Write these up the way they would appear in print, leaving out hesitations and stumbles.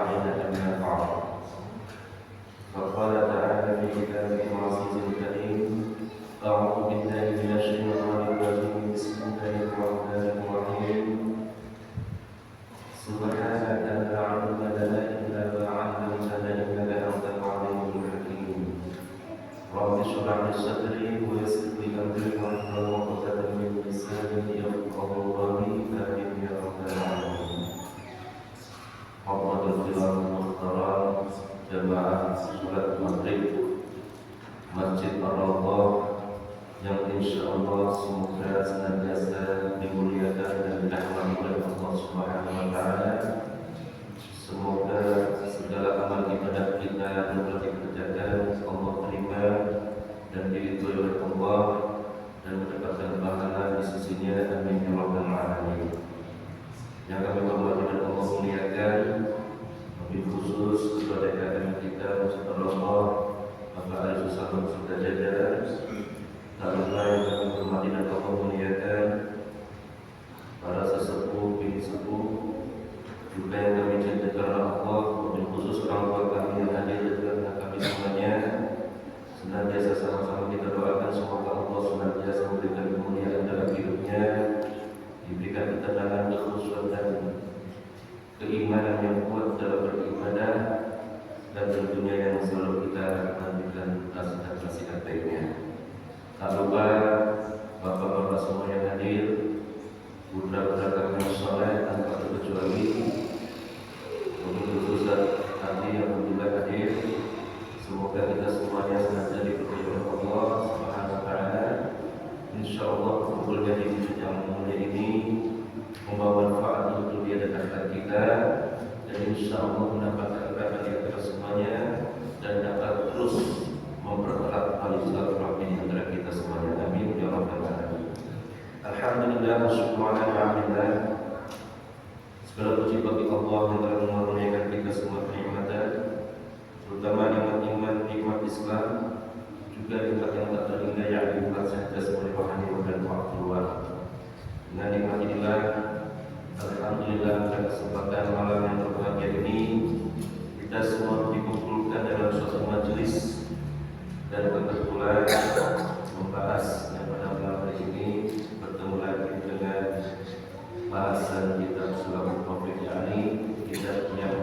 علينا أن نفعل. فقال تعالى في كتابه العزيز الكريم: أعوذ بالله من الشيطان الرجيم. بسم الله الرحمن الرحيم. سبحانك لا علم لنا إلا ما علمتنا إنك أنت العليم الحكيم. رب اشرح لي صدري ويسر لي أمري واحلل عقدة من لساني يفقهوا قولي. آمين يا رب العالمين. Hadirin muhtaram jamaah salat maghrib Masjid Ar-Rawdah yang insyaallah semoga senantiasa dimuliakan dan dirahmati oleh Allah Subhanahu wa taala. Semoga segala amal ibadah kita yang telah dikerjakan Allah terima dan diridhoi oleh Allah dan mendapatkan pahala di sisinya. Amin ya rabbal alamin. Yang kami hormati dan Allah muliakan, lebih khusus kepada kakak kita Masjid Ar-Rawdah, Bapak Ali Susano sudah jajar. Tak lupa yang kami hormati dan Allah muliakan, para sesepuh, bini sepuh, juga yang kami cintai karena Allah, lebih khusus orang tua kami yang hadir dan kami semuanya. Senantiasa sama-sama kita doakan semoga Allah senantiasa memberikan kemuliaan dalam hidupnya, diberikan ketenangan, kekhusyuan dan keimanan yang kuat dalam beribadah, dan tentunya yang selalu kita nantikan nasihat-nasihat baiknya. Tak lupa bapak-bapak semua yang hadir, budak-budak kami yang soleh tanpa terkecuali, untuk khusus hati yang alhamdulillah hadir. Semoga kita semuanya senantiasa diberkahi oleh Allah Subhanahu wa taala. Insyaallah kumpulnya di masjid yang mulia ini membawa manfaat untuk dunia dan akhirat kita, dan insyaallah mendapatkan kebaikan di antara semuanya dan dapat terus mempererat tali silaturahmi antara kita semuanya. Amin ya rabbal alamin. Alhamdulillah wa syukur ala ni'matillah. Segala puji bagi Allah yang telah mengaruniakan kita semua kenikmatan, terutama nikmat iman, nikmat Islam, juga nikmat yang tak ternilai, yakni nikmat sehat jasmani rohani dan keluar. Dengan nikmat inilah, alhamdulillah, pada kesempatan malam yang berbahagia ini, kita semua dikumpulkan dalam suatu majelis dan kebetulan membahas yang pada malam hari ini bertemu lagi dengan bahasan kitab Sullamul Taufiq, yakni kitab yang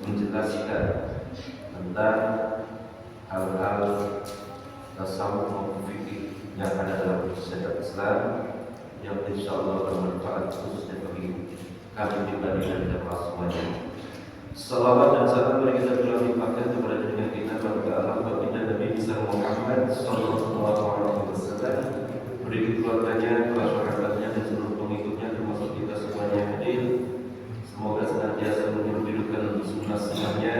menjelaskan tentang hal-hal tasawuf maupun fikih yang ada dalam syariat Islam, yang insyaallah bermanfaat khususnya bagi kami pribadi dan kita semuanya. Salawat dan salam mari kita limpahkan kepada junjungan kita baginda Allah, baginda Nabi besar Muhammad sallallahu alaihi wasallam, beri keluarganya, para sahabatnya dan seluruh pengikutnya termasuk kita semuanya yang hadir. Semoga senantiasa menghidupkan sunnah-sunnahnya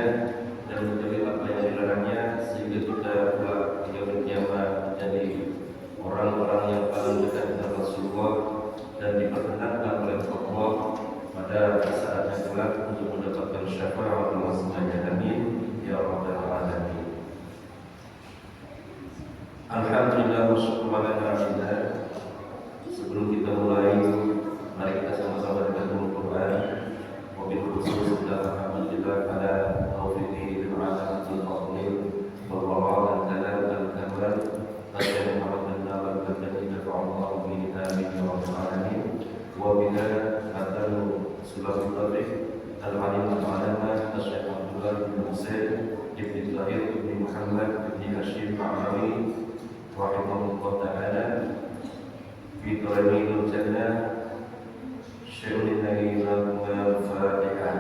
dan menjauhi apa yang dilarangnya, sehingga kita kelak di yaumul kiamat menjadi orang-orang yang paling dekat dengan Rasulullah dan diperkenankan oleh Allah pada saatnya kelak untuk mendapatkan syafaat Allah semuanya. Amin ya rabbal alamin. Alhamdulillah wa syukur ala ni'matillah. Sebelum kita mulai, mari kita sama-sama dengan Al-Quran. Wabil khusus alhamdulillah pada taufiqi bil alamin fadlin wal wara dan kalam dan kamal Rasul Muhammad dan Nabi Allah bihi amin ya rabbal alamin. Wa biha atal Sullamul Taufiq al-alim al-alama Syekh Abdullah bin Husain ibn Zahir ibn Muhammad ibn Hashim al-Alawi rahimahullah ta'ala fi Tariqul Jannah. الفاتحة.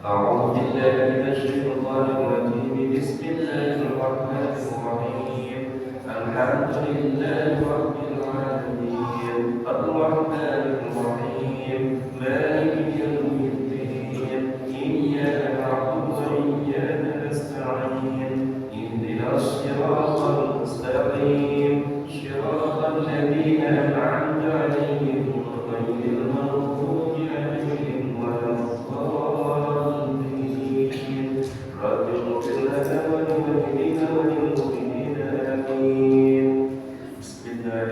أعوذ بالله من الشيطان الرجيم. بسم الله الرحمن الرحيم. الحمد لله رب العالمين الرحمن الرحيم مالك يوم الدين إياك نعبد وإياك نستعين اهدنا الصراط المستقيم صراط الذين أنعمت عليهم غير المغضوب عليهم ولا الضالين. رب اغفر لنا ولوالدينا وللمؤمنين آمين. بسم الله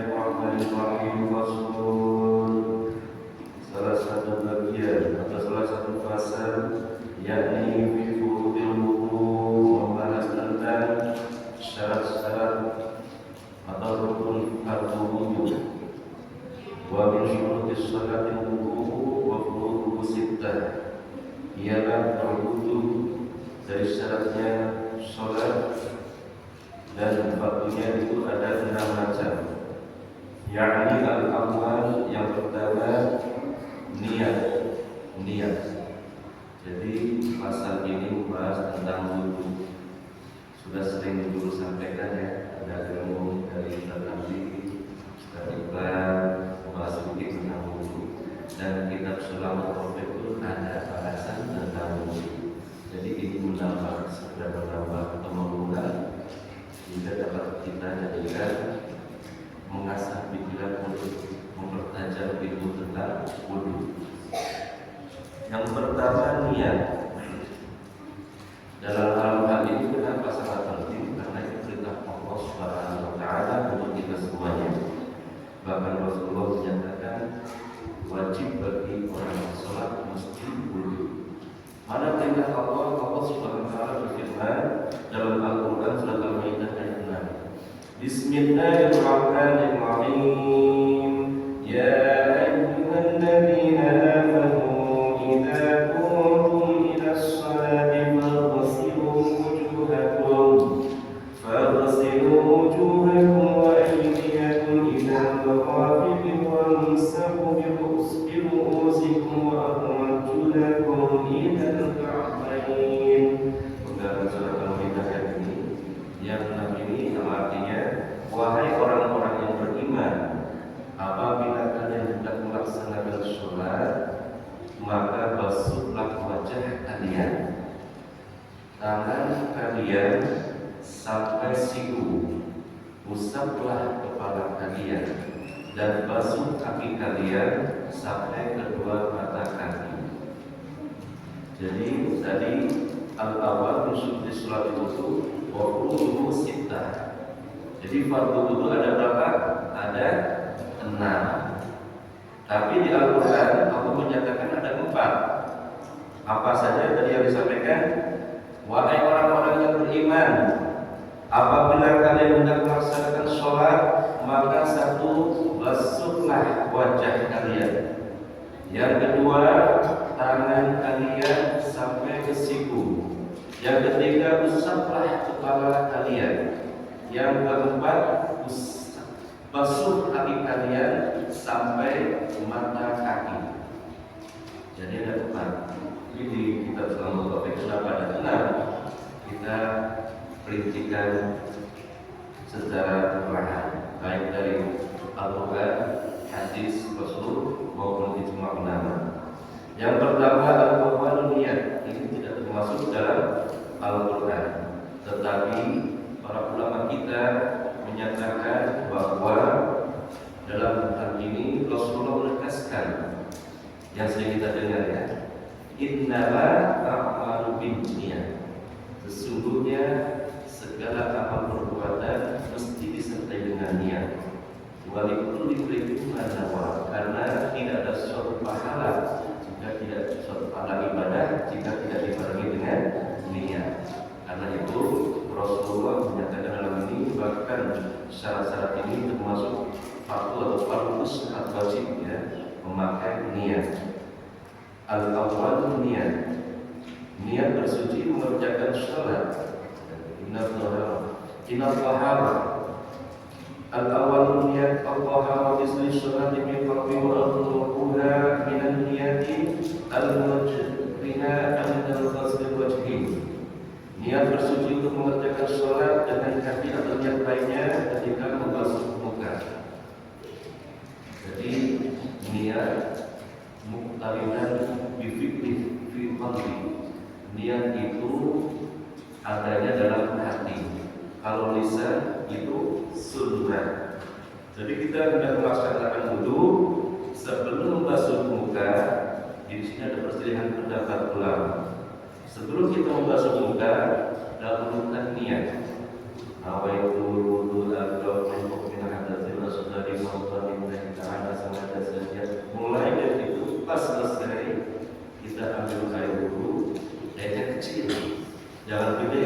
yakni fi furudil wudu, membahas tentang syarat-syarat atau rukun fardu wudu. Wa min syurutis sholatil wudu wa furuduhu sittah, ialah berwudu dari syaratnya sholat dan fardunya itu ada 6 macam. Yakni al-awwal, yang pertama niat. Jadi pasal ini membahas tentang wudu. Sudah sering dulu sampaikan ya, ada ilmu dari Nabi dari bahas sedikit tentang wudu, dan kitab Sulamat Tauhid itu ada bahasan tentang wudu. Jadi ini menambah, sekedar menambah atau mengulang, juga dapat kita jadikan mengasah pikiran untuk mempertajam ilmu tentang wudu. Yang pertama niat. Dalam hal ini kenapa sangat penting? Karena itu perintah Allah Subhanahu wa Ta'ala untuk kita semuanya. Bahkan Rasulullah menyatakan wajib bagi orang yang sholat mesti wudu. Mana perintah Allah Subhanahu wa Ta'ala berfirman dalam Al-Quran surat Al-Maidah ayat 6. Bismillahirrahmanirrahim. Ya ayyuhalladzina amanu idza qumtum ilas sholati faghsilu wujuhakum wa aydiyakum ila al-marafiq wamsahu bi ru'usikum wa arjulakum ila al-ka'bayn. Dalam surat Al-Maidah ayat ini, yang 6 ini artinya, wahai orang-orang yang beriman, apabila kalian hendak melaksanakan sholat, maka basuhlah wajah kalian, tangan kalian sampai siku, usaplah kepala kalian, dan basuh kaki kalian sampai kedua mata kaki. Jadi tadi al-awwal musyrik sholat itu wa furuduhu sittah. Jadi fardu wudu ada berapa? Ada 6. Tapi di Al-Quran Allah menyatakan ada 4. Apa saja tadi yang disampaikan? Wahai orang-orang yang beriman, apabila kalian hendak melaksanakan sholat, maka 1, basuhlah wajah kalian. Yang kedua, tangan kalian sampai ke siku. Yang ketiga, usaplah kepala kalian. Yang keempat, basuh kaki kalian sampai mata kaki. Jadi ada 4. Ini di kitab Sulamat Tauhid kenapa ada 6? Kita perincikan secara perlahan, baik dari Al-Quran, hadis Rasul maupun ijma' ulama. Yang pertama al-awwal niat. Ini tidak termasuk dalam Al-Quran, tetapi para ulama kita menyatakan bahwa dalam hal ini Rasulullah menegaskan yang sering kita dengar ya, innama a'malu binniyat. Sesungguhnya segala amal perbuatan mesti disertai dengan niat. Walikulli imri'in ma nawa, karena tidak ada suatu pahala jika tidak suatu pahala ibadah jika tidak dibarengi dengan niat. Karena itu Rasulullah menyatakan dalam ini, bahkan syarat-syarat ini termasuk fardu atau fardu sangat wajib ya, memakai niat. Al-awwal niat. Niat bersuci mengerjakan sholat. Inna tahara. Al-awwal niat al-tahara bismi sholati min qalbi wa al-ruha min al-niyati al-mujrina min al-ghasli wajhi. Niat bersuci untuk mengerjakan sholat dengan hati atau niat lainnya ketika membasuh muka. Jadi niat muqtarinan bifikri fi qalbi. Niat itu adanya dalam hati. Kalau lisan itu sunnah. Jadi kita hendak melaksanakan wudu sebelum membasuh muka. Di sini ada perselisihan pendapat ulama. Sebelum kita membasuh muka, dahulukan niat. Awaitu wudu al-qawl min hadatsil asghari mawtan min ta'ala samada saja. Mulai dari itu pas selesai kita ambil air wudu, jangan gede,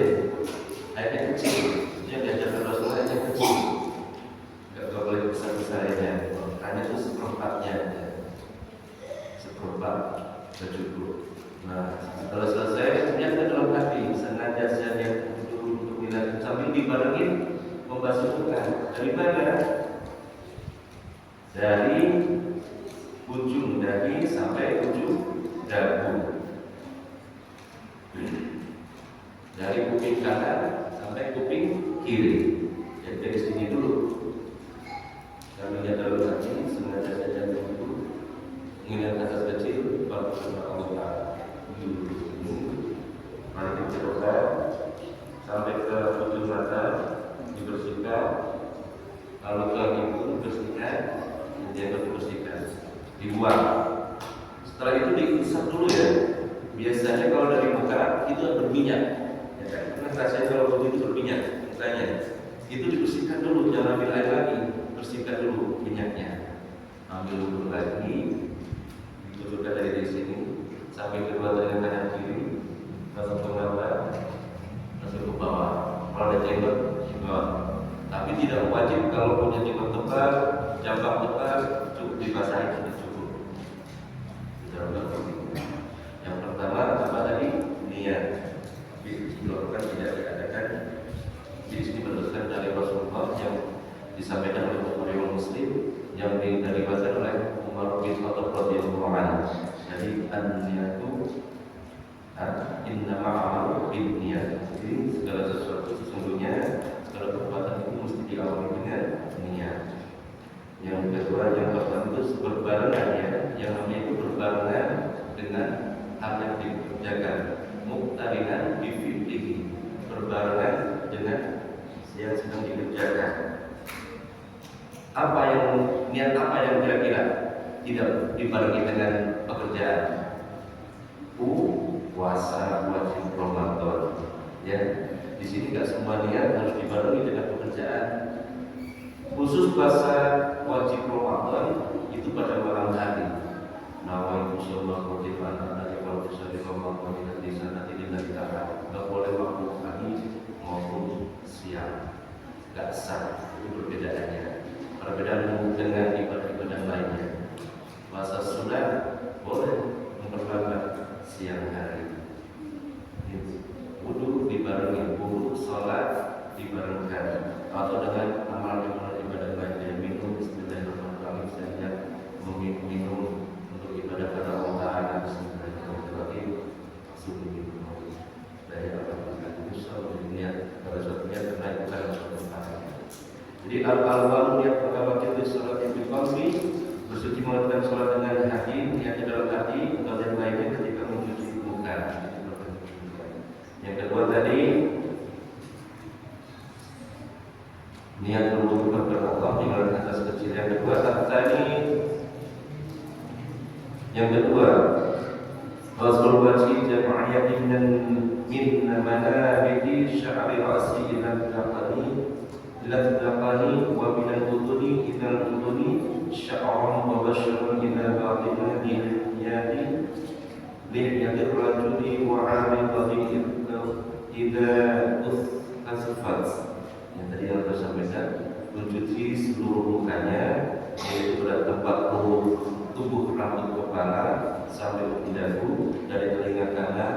airnya kecil. Yang diajarkan Rasulullah airnya kecil, nggak boleh besar-besarnya. Hanya itu seperempatnya, seperempat secukup. Nah, setelah selesai, ternyata dalam hati sengaja saya niat untuk minat sambil dibarengin membasuh muka. Dari mana? Dari ujung dahi sampai ujung dagu, dari kuping kanan sampai kuping kiri. Jadi dari sini dulu. Kami lihat dalam hati sengaja saja untuk mengingat atas kecil baru sama Allah. Mari kita coba sampai ke ujung mata dibersihkan, lalu ke ibu dibersihkan, kemudian dibersihkan, dibuang. Setelah itu diusap dulu ya. Biasanya kalau dari muka itu berminyak, ya kan? Karena rasanya kalau begitu berminyak mukanya. Itu dibersihkan dulu, jangan ambil air lagi, bersihkan dulu minyaknya. Ambil dulu lagi, ditutupkan dari sini sampai kedua tangan kanan kiri, masuk ke mata, masuk ke bawah. Kalau ada jenggot, jenggot. Tapi tidak wajib kalau punya jenggot tebal, jambak tebal, cukup dibasahi sudah cukup. Yang pertama apa tadi? Niat. Dilakukan tidak diadakan. Di sini berdasarkan dari Rasulullah yang disampaikan oleh Bukhari Muslim, yang diriwayatkan oleh Umar bin Khattab radhiyallahu anhu. Jadi an-niyatu innama a'malu binniyat. Jadi segala sesuatu sesungguhnya segala perbuatan itu mesti diawali dengan niat. Yang kedua, yang pertama itu berbarengannya, yang namanya itu berbarengan dengan hal yang dikerjakan. Muqtarinan bi fi'lihi, berbarengan dengan yang sedang dikerjakan. Apa yang niat apa yang kira-kira tidak dibarengi dengan pekerjaan? Puasa wajib Ramadan. Ya, di sini nggak semua niat harus dibarengi dengan pekerjaan. Khusus puasa wajib Ramadan itu pada malam hari. Nawaitu sholat wajib dari kalau bisa di Ramadan di sana tidak ditahan. Nggak boleh waktu pagi maupun siang. Nggak sah, itu perbedaannya. Perbedaan dengan ibadah-ibadah lainnya. Puasa sunat boleh memperlambat siang hari. Wudu dibarengi, wudu sholat dibarengkan, atau dengan amalan-amalan ibadah lainnya. Minum Bismillahirrahmanirrahim, saya minum untuk ibadah pada Allah Taala. Bismillahirrahmanirrahim. Subuh minum dari apa-apa itu selalu niat pada suatunya karena itu kan suatu hal. Jadi al-awwal niat pertama kita sholat yang diqalbi, bersuci melakukan sholat dengan hati, niatnya dalam hati, atau yang lainnya ketika mencuci muka. Yang kedua tadi niat berwudu kepada Allah dengan atas kecil. Yang kedua tadi, yang kedua Rasul wajib jama'iyati min manabiti sya'ri ra'si ila al-qani wa min al-uduni ila al-uduni sya'ran wa basharan ila batina lihiyati rajuli wa 'aridati idza usfat. Yang tadi yang saya sampaikan, mencuci seluruh mukanya, yaitu pada tempat tubuh rambut kepala sampai ke dagu, dari telinga kanan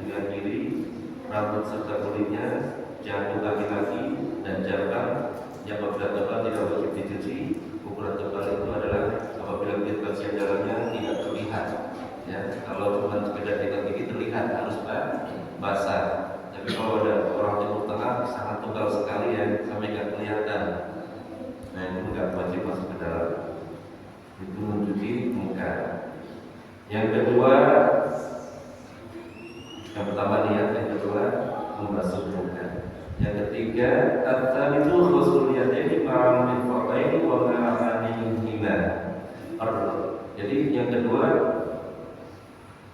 dengan kiri, rambut serta kulitnya, jantung laki-laki dan jambang. Yang apabila tebal tidak wajib dicuci. Ukuran tebal itu adalah apabila kita siang jalannya tidak terlihat. Ya, kalau cuma sekedar tinggal gigi terlihat harus basah. Tapi kalau ada orang Timur Tengah sangat tebal sekali ya, sampai nggak kelihatan. Nah itu nggak wajib masuk ke dalam. Itu mencuci muka. Yang kedua, yang pertama niat, yang kedua membasuh muka. Yang ketiga, at-talitu ghusl yadaini ma'al mirfaqaini wa ma'anihima. Jadi yang kedua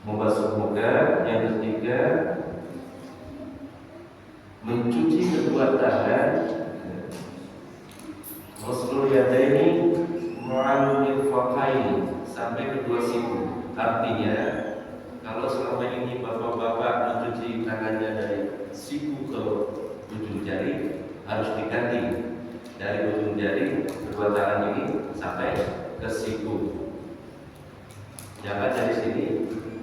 membasuh muka, yang ketiga mencuci kedua tangan, ghusl yadaini ma'al mirfaqaini, sampai kedua siku. Artinya kalau selama ini bapak-bapak mencuci tangannya dari ke siku. Jangan dari sini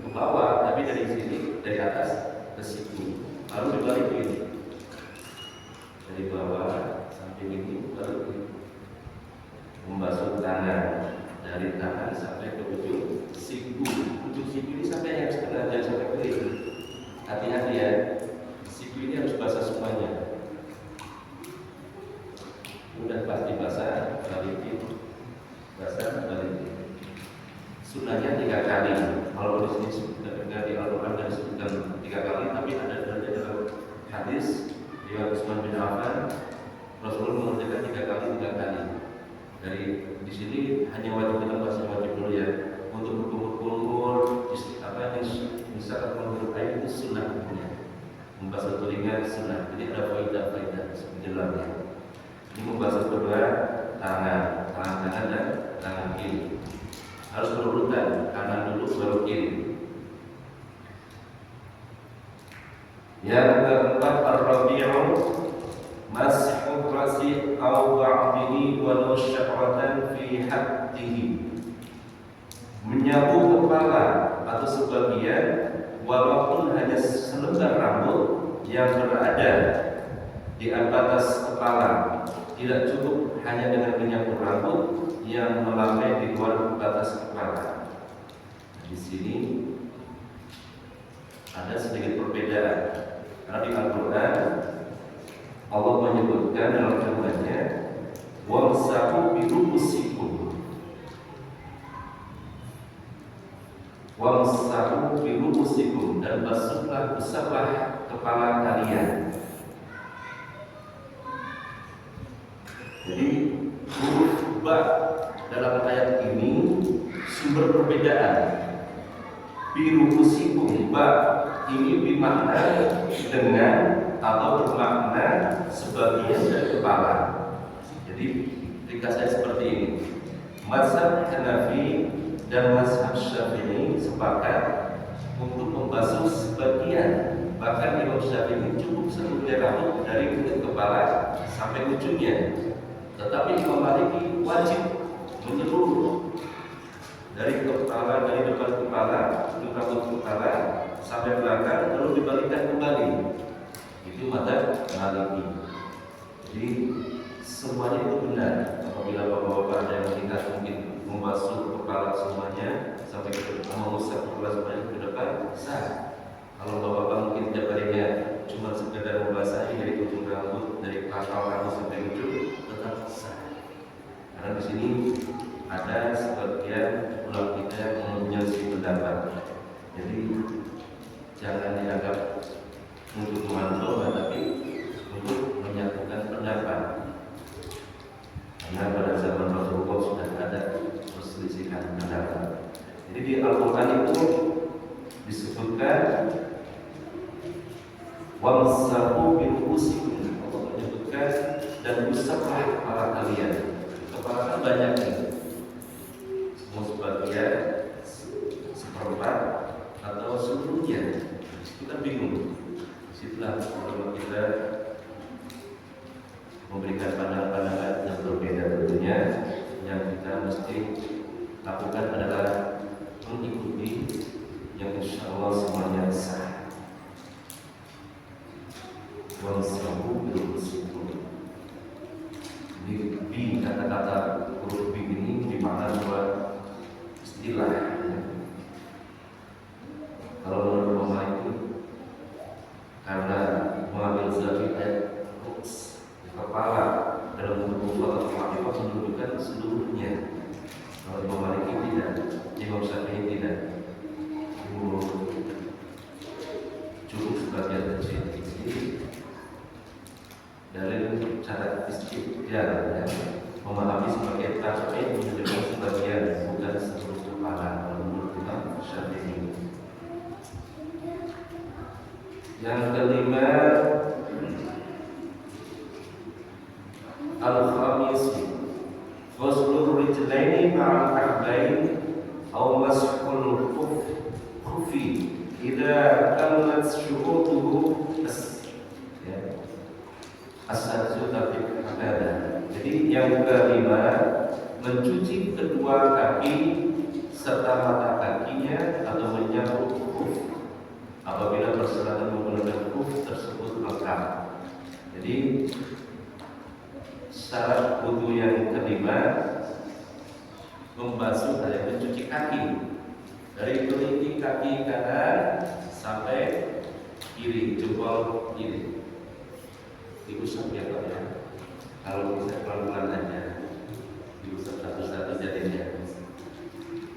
ke bawah, tapi dari sini, dari atas ke siku. Lalu dibalikin dari bawah sampai ini, baru membasuh tangan dari tangan sampai ke ujung siku. Ujung siku ini sampai yang setengah, jangan sampai kering. Hati-hati ya, siku ini harus basah semuanya. Udah pasti basah, balikin, basah, balikin. Sunnahnya 3 kali. Kalau di sini sudah di Al-Quran dan disebutkan 3 kali, tapi ada dalam hadis riwayat Utsman bin Affan, Rasulullah mengerjakan 3 kali. Dari di sini hanya wajib, kita bahas wajib dulu ya. Untuk berkumur-kumur, misalkan menghiruk air itu sunnah hukumnya. Membasuh telinga sunnah. Jadi ada faidah-faidah sebenarnya. Ini membasuh kedua tangan kanan dan tangan kiri. Harus berurutan, kanan dulu baru kiri. Yang keempat, ar-rabi'u mashu rasi aw ba'dihi walau sya'ratan fi haddihi. Menyapu kepala atau sebagian walaupun hanya selembar rambut yang berada di atas kepala. Tidak cukup hanya dengan menyapu rambut yang melambai di luar batas kepala. Di sini ada sedikit perbedaan. Karena di Al-Quran Allah menyebutkan dalam firman-Nya, wamsahu bi ru'usikum, wamsahu bi ru'usikum, dan basuhlah, usaplah kepala kalian. Jadi huruf ba dalam ayat ini sumber perbedaan. Birukusikum, ba ini bermakna dengan atau bermakna sebagian dari kepala. Jadi ringkasnya seperti ini. Mazhab Hanafi dan mazhab Syafi'i sepakat untuk membasuh sebagian. Bahkan Imam Syafi'i cukup seluruh rambut dari kulit kepala sampai ujungnya. Tetapi Imam Maliki wajib menyeluruh dari kepala, dari depan kepala, ujung rambut kepala sampai belakang, lalu dibalikkan kembali. Itu mazhab Maliki. Jadi semuanya itu benar. Apabila bapak-bapak ada yang melihat mungkin membasuh kepala semuanya sampai ke depan, mengusap kepala semuanya ke depan, sah. Kalau bapak-bapak mungkin tiap harinya cuma sekedar membasahi dari ujung rambut, dari pangkal rambut sampai ujung, tetap sah. Karena di sini ada sebagian ulama kita yang menyelisih pendapat. Jadi jangan dianggap untuk memantau, tapi untuk menyatukan pendapat. Karena pada zaman Rasulullah sudah ada perselisihan pendapat. Jadi di Al-Quran itu disebutkan wamsahu bi ru'usikum, Allah menyebutkan dan usaplah kepala kalian. Kepala kan banyak nih, semua sebagian, seperempat atau seluruhnya. Kita bingung. Disitulah ulama kita memberikan pandangan-pandangan yang berbeda tentunya. Yang kita mesti lakukan adalah mengikuti yang insya Allah semuanya sah. Wamsahu bi ru'usikum. Bi, kata-kata huruf bi ini dimakna dua istilah. Kalau menurut ulama itu karena mengambil zahir ayat kepala dalam bentuk atau ma'rifah menunjukkan seluruhnya. Kalau Imam Maliki tidak, Imam Syafi'i tidak. Cukup sebagian kecil. Dari cara istidlal ya, memahami sebagai tafsir menunjukkan sebagian, bukan seluruh kepala. Kalau menurut Imam Syafi'i. Yang kelima, al-khamis, ghuslur rijlaini ma'al ka'bain aw mashul khuffi idza kanat syurutuhu as-sajdu tapi ada. Jadi yang kelima mencuci kedua kaki serta mata kakinya atau menyangkut kuf apabila persyaratan menggunakan kuf tersebut lengkap. Jadi syarat wudu yang kelima membasuh dan mencuci kaki dari kelingking kaki kanan sampai kiri, jempol kiri. Diusap ya Pak ya. Kalau bisa pelan-pelan aja, diusap satu-satu jadinya.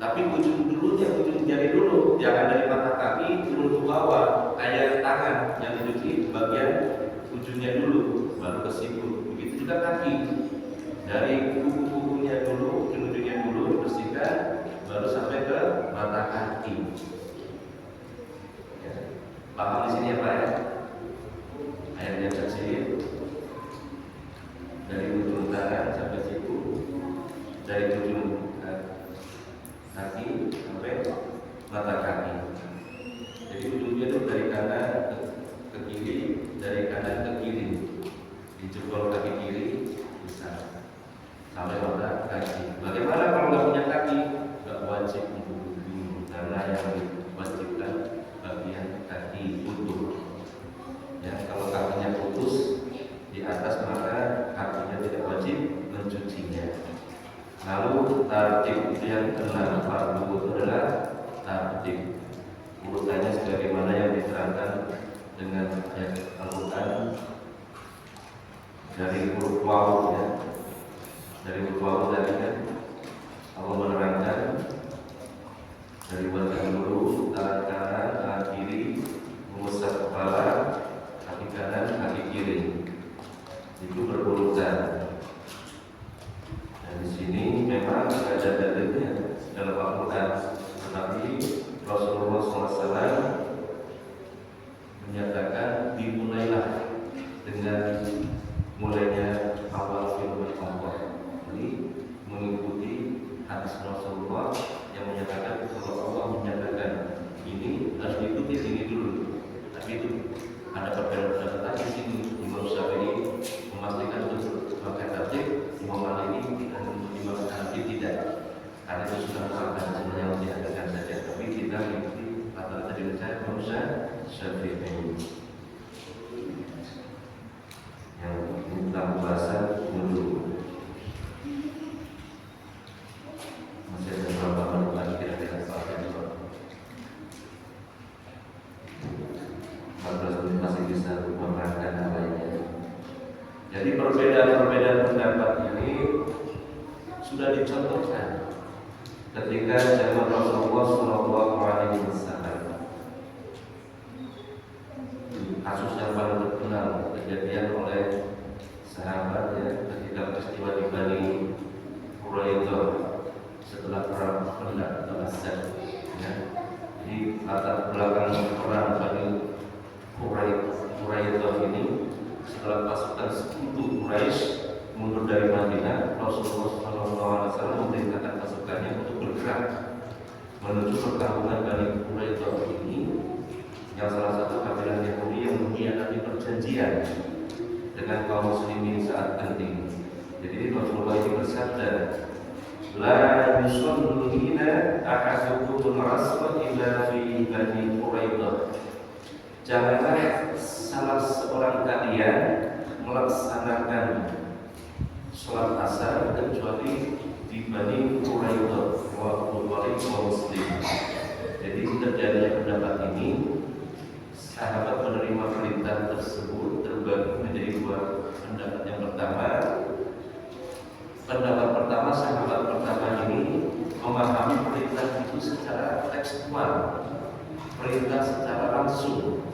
Tapi ujung jari dulu, jangan dari mata kaki turun ke bawah, kayak tangan yang dicuci bagian ujungnya dulu, baru ke siku. Begitu juga kaki, dari kuku-kukunya dulu, ujung-ujungnya dulu dibersihkan, baru sampai ke mata kaki. Ya. Paham di sini ya Pak ya? Ayatnya kecil, dari ujung tangan sampai siku, dari ujung kaki sampai mata kaki. Jadi ujungnya itu dari kanan ke kiri, dari kanan ke kiri, dijempol kaki kiri bisa sampai mata kaki. Bagaimana kalau nggak punya kaki? Nggak wajib untuk wudu karena yang diwajibkan bagian kaki utuh. Ya, kalau kakinya putus di atas maka kakinya tidak wajib mencucinya. Lalu tartib yang keenam fardu itu adalah tartib urutannya sebagaimana yang diterangkan dengan ayat Al-Quran dari huruf waw ya. Dari huruf waw tadi kan Allah menerangkan dari wajah dulu, tangan kanan, tangan kiri, mengusap kepala, kaki kanan, kaki kiri. Itu berurutan. Di sini memang ada dalilnya dalam Al-Quran, tetapi Rasulullah SAW menyatakan dimulailah dengan mulainya awal firman Allah. Jadi mengikuti hadis Rasulullah yang menyatakan kalau Allah menyatakan ini harus diikuti sini dulu. Tapi itu ada perbedaan di sini. Imam Syafi'i memastikan untuk pakai tertib, Imam Maliki dan Imam Hanafi tidak, karena itu sudah merupakan sebenarnya yang diadakan saja. Tapi kita mengikuti rata-rata di Indonesia Imam Syafi'i yang tentang bahasa dulu. Masih ada beberapa menit lagi kira-kira sampai 14 menit masih bisa menerangkan apa ini. Jadi perbedaan-perbedaan pendapat ini sudah dicontohkan ketika zaman Rasulullah SAW. Kasus yang paling terkenal kejadian oleh sahabat ya, ketika peristiwa di Bani Quraidah setelah perang Khandaq atau Ahzab ya. Jadi latar belakang perang Bani Quraidah ini setelah pasukan sekutu Quraisy mundur dari Madinah, Rasulullah SAW memerintahkan pasukannya untuk bergerak menuju perkampungan Bani Quraidah ini, yang salah satu kabilah Yahudi yang mengkhianati perjanjian dengan kaum muslimin saat genting. Jadi Rasulullah ini bersabda, la yusallina ahadukum al-asra illa fi Bani Quraidah. Janganlah salah seorang kalian melaksanakan sholat asar kecuali di Bani Quraidah wa Bukhari wa Muslim. Jadi terjadinya pendapat ini, sahabat menerima perintah tersebut terbagi menjadi dua pendapat. Yang pertama, pendapat pertama, sahabat pertama ini memahami perintah itu secara tekstual, perintah secara langsung,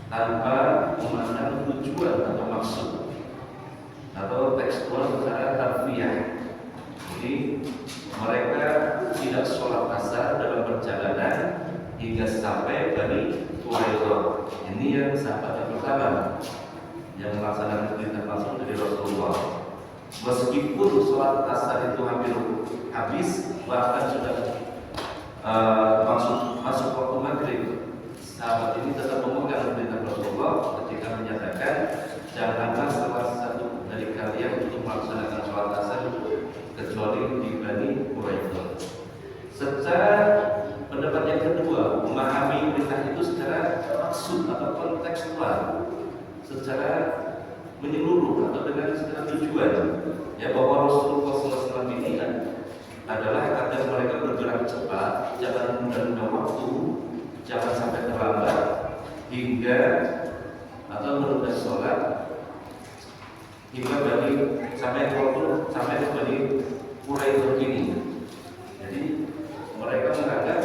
tanpa memandang tujuan atau maksud, atau tekstual secara harfiah. Jadi mereka tidak sholat asar dalam perjalanan hingga sampai Bani Quraidah. Ini yang sahabat yang pertama yang melaksanakan perintah langsung dari Rasulullah. Meskipun sholat asar itu hampir habis, bahkan sudah masuk waktu maghrib, sahabat ini tetap memegang perintah Rasulullah ketika menyatakan janganlah salah satu dari kalian untuk melaksanakan sholat asar kecuali di kontekstual, secara menyeluruh atau dengan segala tujuan, ya, bahwa Rasulullah SAW ini adalah agar mereka bergerak cepat, jangan menunda waktu, jangan sampai terlambat hingga atau menunda sholat hingga sampai bagi Quraisy ini. Jadi mereka menganggap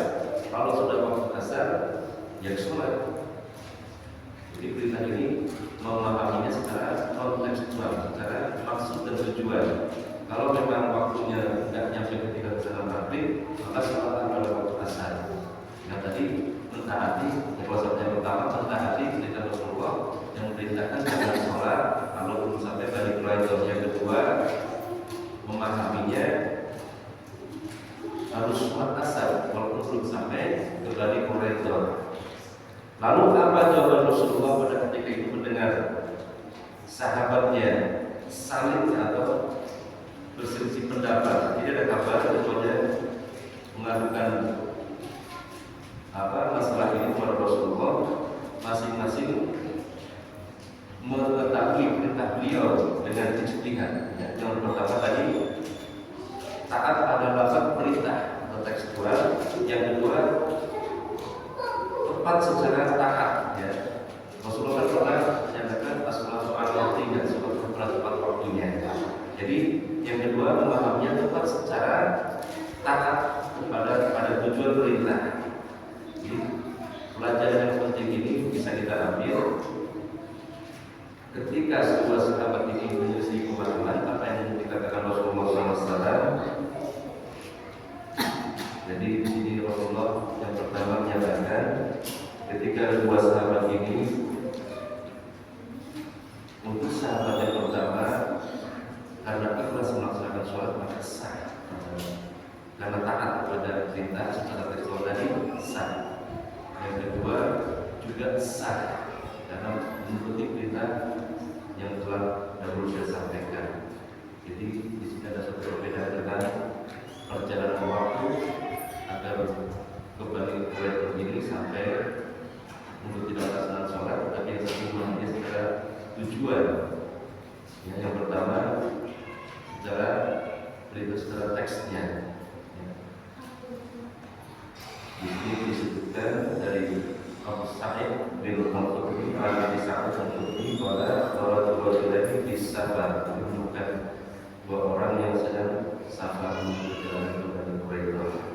kalau sudah waktu asar ya sholat. Jadi perintah ini memahaminya secara kontekstual, secara maksud dan tujuan. Kalau memang waktunya tidak nyampe ketika salat maghrib, maka sholat pada waktu asar. Yang tadi mentaati, yang pertama mentaati perintah Rasulullah yang memerintahkan jangan sholat kalau belum sampai balik Quraisy. Yang kedua, memahaminya harus sholat asar walaupun belum sampai ke balik Quraisy. Lalu apa jawaban Rasulullah pada ketika itu mendengar sahabatnya saling atau berselisih pendapat? Tidak ada kabar kecuali mengadukan masalah ini kepada Rasulullah. Masing-masing mengetahui perintah beliau dengan ijtihad. Yang pertama tadi taat pada lafaz perintah atau tekstual. Yang kedua tepat secara taat, ya. Rasulullah pernah menyatakan as-salatu ala waqtiha, sholat tepat waktunya. Jadi yang kedua memahaminya tepat secara taat pada tujuan perintah. Jadi pelajaran yang penting ini bisa kita ambil ketika sebuah sahabat ini menyelisih pemahaman apa yang dikatakan Rasulullah SAW. Jadi di sini Rasulullah yang pertama menyatakan ketika dua sahabat ini, untuk sahabat yang pertama karena ikhlas melaksanakan sholat maka sah, karena taat kepada perintah secara tekstual tadi sah. Yang kedua juga sah karena mengikuti perintah yang telah dahulu saya sampaikan. Jadi di sini ada satu perbedaan dengan perjalanan waktu agar kembali ke ini sampai untuk tidak melaksanakan sholat, tapi yang satu memahami secara tujuan. Yang pertama secara berita secara teksnya. Di sini disebutkan dari Abu Sa'id bin Al-Khudri Al-Abi Sa'id Al-Khudri pada Rasulullah di Safar, menunjukkan bahwa orang yang sedang safar menuju jalan kepada Quraisy.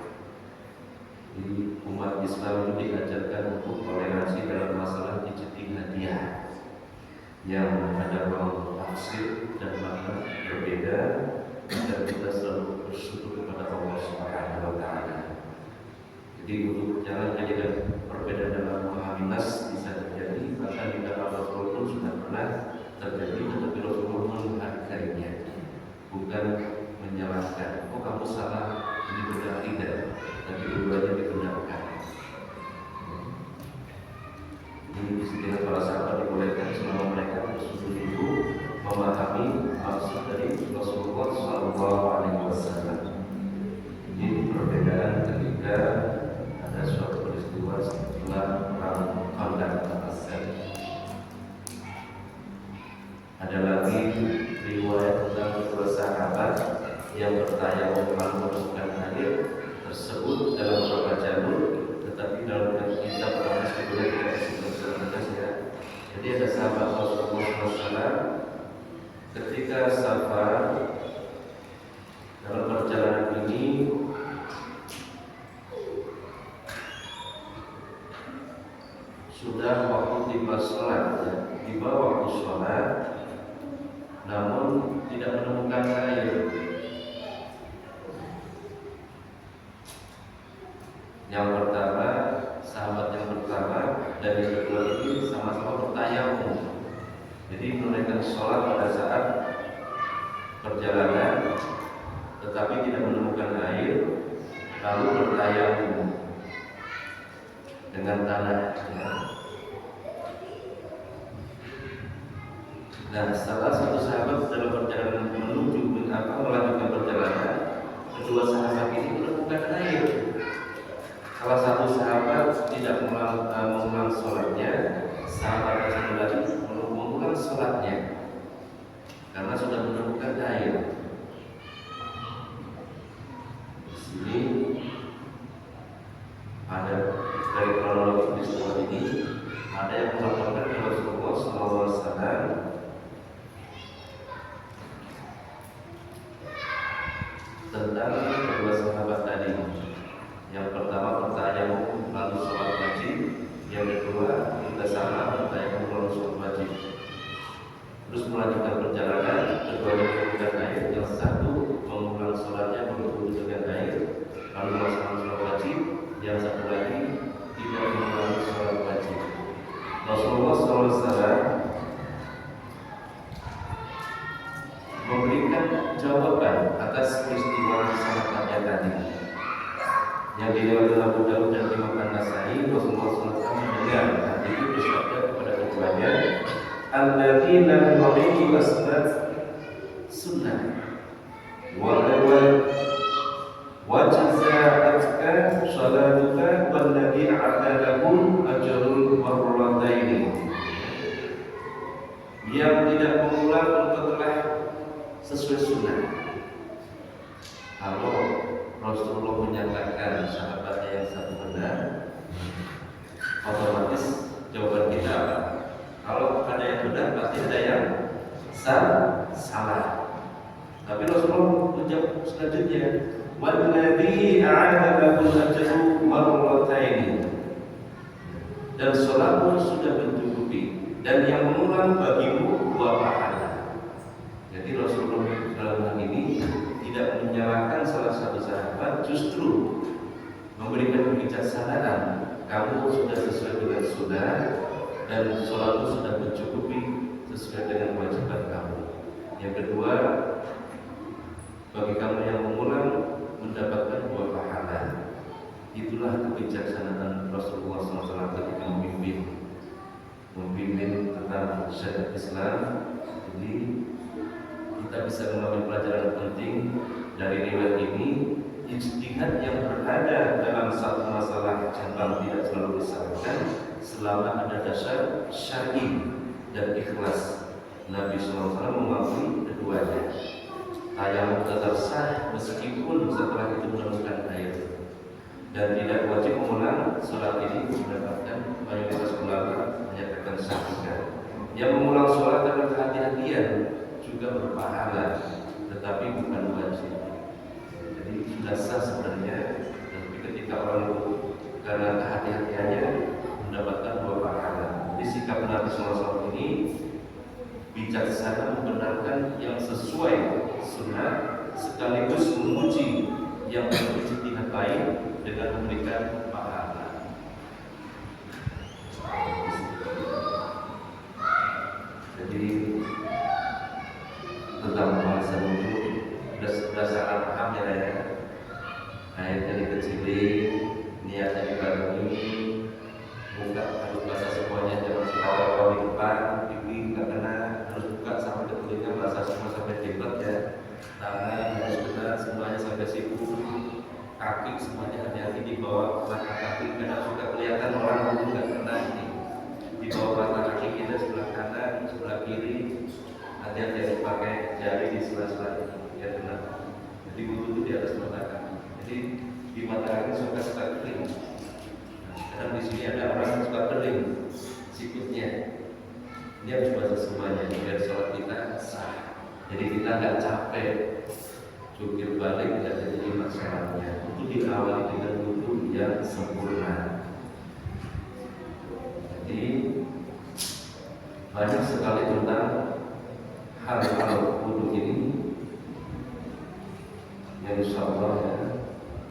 Di umat Islam itu diajarkan untuk toleransi dalam masalah ijtihadiyah yang ada ruang tafsir dan makna berbeda, agar kita selalu bersyukur kepada Allah Subhanahu wa Ta'ala. Jadi untuk jangan jadikan perbedaan dalam memahami nas bisa terjadi, bahkan di dalam Rasul pun sudah pernah terjadi, tetapi Rasulullah menghargainya, bukan menyalahkan. Oh kamu salah, ini benar tidak, tapi keduanya dibenarkan. Ini disini para sahabat dibolehkan selama mereka bersungguh-sungguh memahami maksud dari Rasulullah SAW. Ini perbedaan ketika ada suatu peristiwa setelah perang Khandaq. Ada lagi riwayat tentang kedua sahabat yang bertayamum memasukkan air tersebut dalam beberapa jalur, tetapi dalam kitab hadis boleh tidak disebutkan ya. Jadi ada sahabat Rasulullah SAW ketika safar dalam perjalanan ini sudah waktu tiba sholat, ya. Tiba waktu sholat, namun tidak menemukan air. Yang pertama, sahabat yang pertama dan yang kedua ini sama-sama bertayamum. Jadi menunaikan sholat pada saat perjalanan, tetapi tidak menemukan air, lalu bertayamum dengan tanah. Ya. Nah, salah satu sahabat dalam perjalanan melanjutkan perjalanan, kedua sahabat ini menemukan air. Salah satu sahabat tidak mengulang sholatnya sahabat tadi mengumpulkan sholatnya karena sudah menemukan air. Di sini ada dari kronologi peristiwa ini ada yang melaporkan kepada Rasulullah SAW tentang kedua sahabat tadi. Yang pertama pertanyaan lalu sholat wajib, yang kedua kita sama pertanyaan lalu sholat wajib. Terus melanjutkan perjalanan, keduanya menggunakan air, yang satu mengulang sholatnya berwudu dengan air, lalu melaksanakan sholat wajib, yang satu lagi tidak mengulang sholat wajib. Rasulullah SAW memberikan jawaban atas peristiwa sahabatnya tadi. Yang diriwayatkan Abu Dawud dan Imam An-Nasa'i, Rasulullah SAW mendengar hal itu bersabda kepada keduanya, "Alladzina yu'minu asbat sunnah wa jazaatka shalatuka walladzi a'tadahum ajrul marrataini." Yang tidak mengulang engkau telah sesuai sunnah. Kalau Rasulullah menyatakan sahabatnya yang satu benar, otomatis jawaban kita apa? Kalau ada yang benar, pasti ada yang salah. Tapi Rasulullah menjawab selanjutnya, "Walladzi a'adalahul ajru marrataini." Dan sholatmu sudah mencukupi, dan yang mengulang bagimu 2 pahala. Jadi Rasulullah dalam hal ini tidak menyalahkan salah satu sahabat, justru memberikan kebijaksanaan. Kamu sudah sesuai dengan sunnah dan sholatmu sudah mencukupi sesuai dengan kewajiban kamu. Yang kedua, bagi kamu yang mengulang mendapatkan 2 pahala. Itulah kebijaksanaan Rasulullah SAW ketika memimpin tentang syariat Islam. Jadi kita bisa mengambil pelajaran penting dari riwayat ini. Ijtihad yang berada dalam satu masalah cabang tidak selalu disalahkan selama ada dasar syar'i dan ikhlas. Nabi SAW mengakui keduanya. Tayamum tetap sah meskipun setelah itu menemukan air, dan tidak wajib mengulang sholat ini mendapatkan mayoritas ulama menyatakan sah juga. Yang mengulang sholat karena kehati-hatian juga berpahala, tetapi bukan wajib. Jadi sudah sah sebenarnya, tapi ketika orang itu karena kehati-hatiannya mendapatkan 2 pahala. Jadi sikap Nabi SAW ini bijaksana membenarkan yang sesuai sunnah sekaligus memuji yang berijtihad lain dengan memberikan pahala. Jadi tentang bahasa wudhu sudah sangat paham ya. Airnya dikecilin, niatnya dibarengi, buka harus basah semuanya, jangan sekali di depan, pipi nggak kena, harus buka sampai ke telinga, basah semua sampai jenggot ya. Tangan harus kena semuanya sampai siku, kaki semuanya hati-hati di bawah mata kaki, karena suka kelihatan orang wudhu nggak kena ini. Di bawah mata kaki kita sebelah kanan, sebelah kiri. Hati-hati harus pakai jari di sela-sela ini, ya benar. Jadi wudhu itu di atas mata kaki. Jadi di mata kaki suka kering. Karena di sini ada orang yang suka kering sikutnya. Ini harus basah semuanya biar sholat kita sah. Jadi kita nggak capek, jungkir balik tidak jadi masalahnya. Itu diawali dengan wudhu yang sempurna. Jadi banyak sekali tentang hal-hal wudhu ini yang insya Allah ya,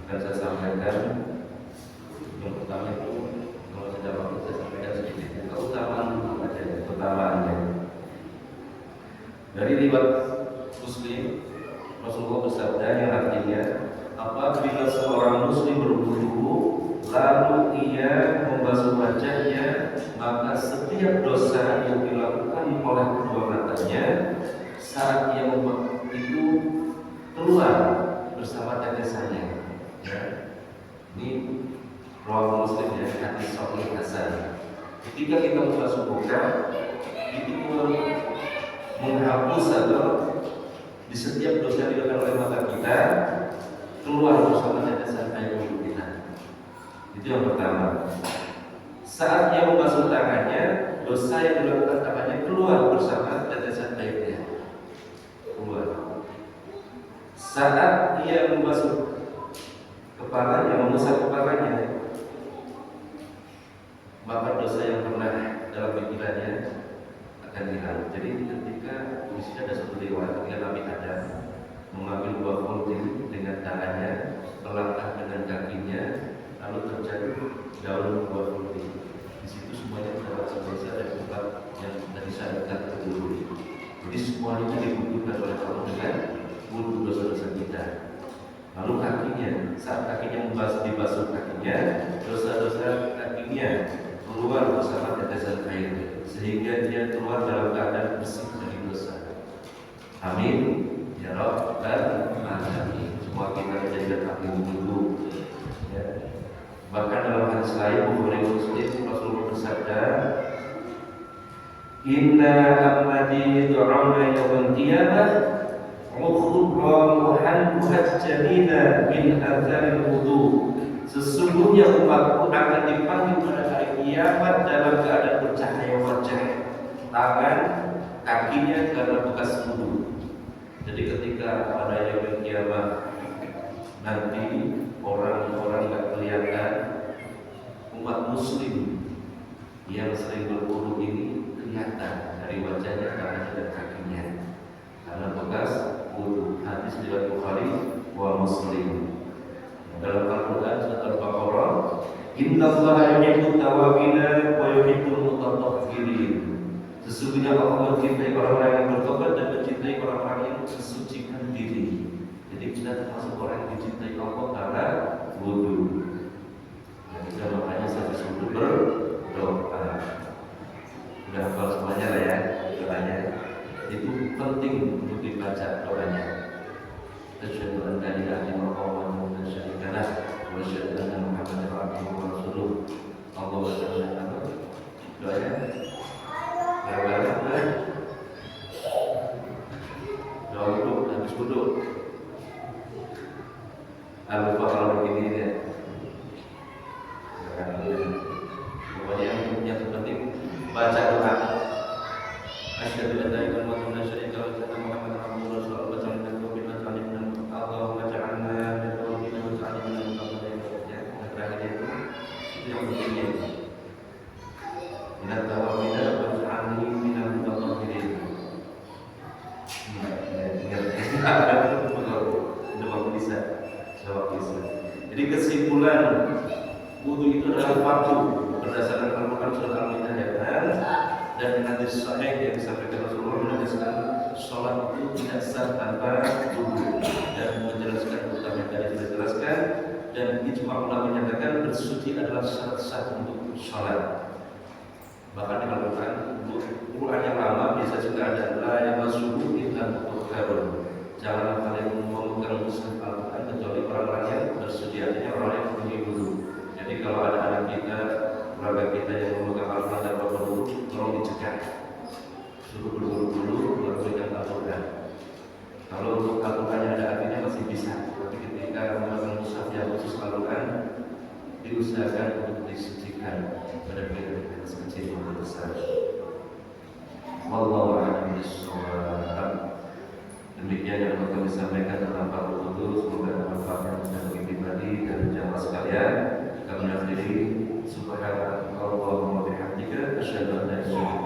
akan saya sampaikan. Yang pertama itu kalau tidak waktu saya sampaikan sedikit keutamaan wudhu aja, keutamaannya. Dari riwayat Muslim, Rasulullah bersabda yang artinya, apabila seorang Muslim berwudhu lalu ia membasuh wajahnya, maka setiap dosa yang dilakukan oleh kedua matanya saat ia itu keluar bersama tetesannya. Ya. Ini riwayat Muslim ya, hadis sahih hasan. Ketika kita membasuh muka, itu menghapus atau di setiap dosa yang dilakukan oleh mata kita keluar bersama tetesan air wudhu kita. Itu yang pertama. Saat dia membasuh tangannya, dosa yang dilakukan tangannya keluar bersama tetesan airnya. Keluar. Saat dia membasuh kepalanya, mengusap kepalanya, maka dosa yang pernah dalam pikirannya akan hilang. Jadi ketika di sini ada satu riwayat ketika Nabi Adam mengambil buah kulti dengan tangannya, melangkah dengan kakinya, lalu terjadi daun buah kulti. Di situ semuanya terdapat dosa dan tempat yang tadi saya katakan dulu. Jadi semuanya dibutuhkan oleh Allah dengan wudhu dosa-dosa kita. Lalu kakinya, saat kakinya dibasuh kakinya, dosa-dosa kakinya keluar bersama tetesan air, sehingga dia keluar dalam keadaan bersih dari dosa. Amin ya Rabbal Alamin. Semua kita menjadi kaki wudhu. Ya. Bahkan dalam hadis lain Bukhari Muslim Rasulullah bersabda, Inna amadi du'auna yawmal qiyamah mukhramuhan muhajjalina min athari wudu. Sesungguhnya umatku akan dipanggil pada hari kiamat dalam keadaan bercahaya wajah, tangan, kakinya karena bekas wudu. Jadi ketika pada yaumul kiamat nanti orang-orang tak kelihatan, umat muslim yang sering berwudu ini kelihatan dari wajahnya, tangannya dan kakinya karena bekas wudu. Hadis riwayat Bukhari wa Muslim. Dalam Al-Quran surat Al-Baqarah, Innallaha yuhibbut tawwabina wa yuhibbul mutatahhirin. Sesungguhnya Allah mencintai orang-orang yang bertobat dan mencintai orang-orang yang mensucikan diri. Jadi kita termasuk orang yang dicintai Allah karena wudu. Dan kita makanya sampai wudu berdoa. Sudah hafal semuanya lah ya doanya. Itu penting untuk dibaca doanya. Asyhadu an la ilaha illallah wa asyhadu anna Muhammadan abduhu wa rasuluh. Allahu akbar. Doanya. Doa dulu, habis wudu. Lupa kalau begini ya. Pokoknya yang penting baca doa. Asyhadu an la ilaha illallah wa asyhadu anna Muhammadan abduhu wa rasuluh. Allahumma ja'alna min tawabin wa ja'alna min mutatahhirin. Terakhir itu yang pentingnya. Min tawabin wa ja'alna min mutatahhirin. Jadi kesimpulan wudu itu adalah fardu berdasarkan Al-Quran surat Al-Maidah dan hadis sahih yang disampaikan Rasulullah menegaskan sholat itu tidak sah tanpa wudu dan menjelaskan utama yang tadi sudah jelaskan, dan ijma ulama menyatakan bersuci adalah syarat sah untuk sholat. Bahkan di Al-Quran yang lama biasa juga ada la yamassuhu illa mutahharun. Jangan kalian memegang mushaf Al-Quran kecuali orang-orang yang bersuci, artinya orang yang punya wudu. Jadi kalau ada anak kita, keluarga kita yang memegang Al-Quran dan berwudu, tolong dicegah, suruh berburu dulu baru berikan Al-Quran. Kalau untuk Al-Quran yang ada artinya masih bisa, tapi ketika memegang mushaf yang khusus Al-Quran, diusahakan untuk disucikan benar-benar sekecil maupun besar. Wallahu a'lam bishawab. Demikian yang akan kami sampaikan tentang bab wudu. Semoga bermanfaat bagi pribadi dan jamaah sekalian. Kami akhiri subhanallah wa bihamdika asyhadu an la ilaha illa anta